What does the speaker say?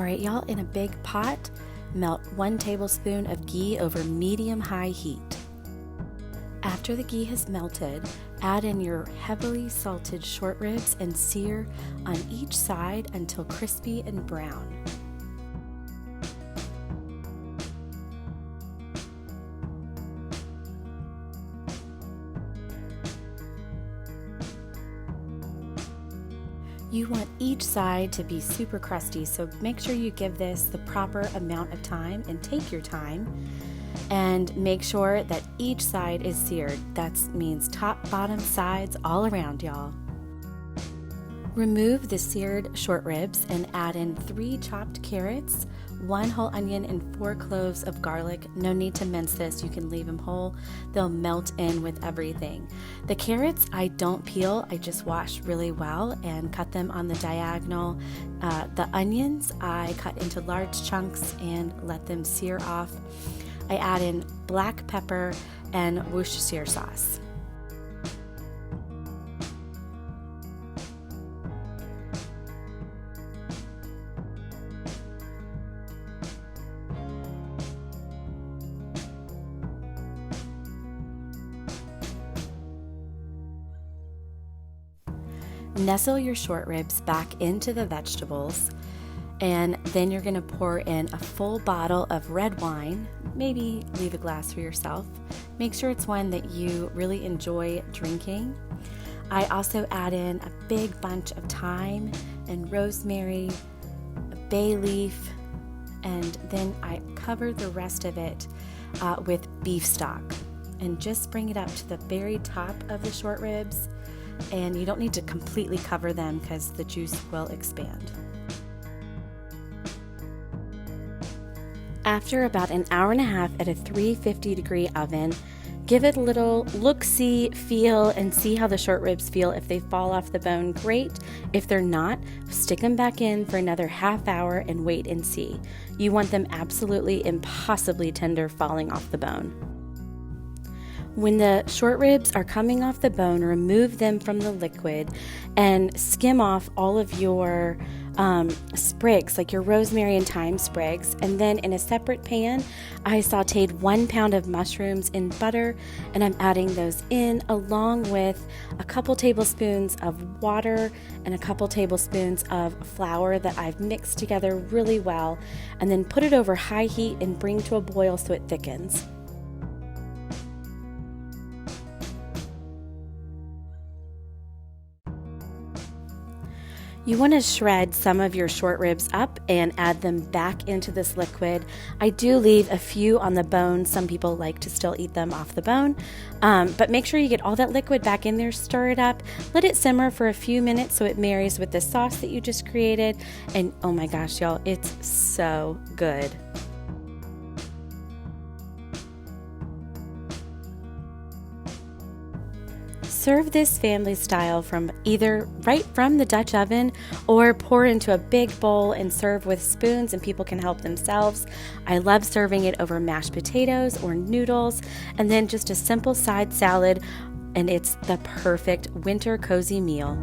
Alright y'all, in a big pot, melt 1 tablespoon of ghee over medium-high heat. After the ghee has melted, add in your heavily salted short ribs and sear on each side until crispy and brown. You want each side to be super crusty, so make sure you give this the proper amount of time and take your time. And make sure that each side is seared. That means top, bottom, sides, all around, y'all. Remove the seared short ribs and add in 3 chopped carrots, 1 whole onion, and 4 cloves of garlic. No need to mince this, you can leave them whole. They'll melt in with everything. The carrots I don't peel, I just wash really well and cut them on the diagonal. The onions I cut into large chunks and let them sear off. I add in black pepper and Worcestershire sauce. Nestle your short ribs back into the vegetables, and then you're going to pour in a full bottle of red wine. Maybe leave a glass for yourself. Make sure it's one that you really enjoy drinking. I also add in a big bunch of thyme and rosemary, a bay leaf, and then I cover the rest of it with beef stock and just bring it up to the very top of the short ribs. And you don't need to completely cover them because the juice will expand. After about an hour and a half at a 350-degree oven, give it a little look-see, feel, and see how the short ribs feel. If they fall off the bone, great. If they're not, stick them back in for another half hour and wait and see. You want them absolutely impossibly tender, falling off the bone. When the short ribs are coming off the bone, remove them from the liquid and skim off all of your sprigs, like your rosemary and thyme sprigs. And then in a separate pan, I sauteed 1 pound of mushrooms in butter, and I'm adding those in along with a couple tablespoons of water and a couple tablespoons of flour that I've mixed together really well, and then put it over high heat and bring to a boil so it thickens. You want to shred some of your short ribs up and add them back into this liquid. I do leave a few on the bone. Some people like to still eat them off the bone, but make sure you get all that liquid back in there, stir it up, let it simmer for a few minutes so it marries with the sauce that you just created, and oh my gosh, y'all, it's so good. Serve this family style from either right from the Dutch oven or pour into a big bowl and serve with spoons, and people can help themselves. I love serving it over mashed potatoes or noodles, and then just a simple side salad, and it's the perfect winter cozy meal.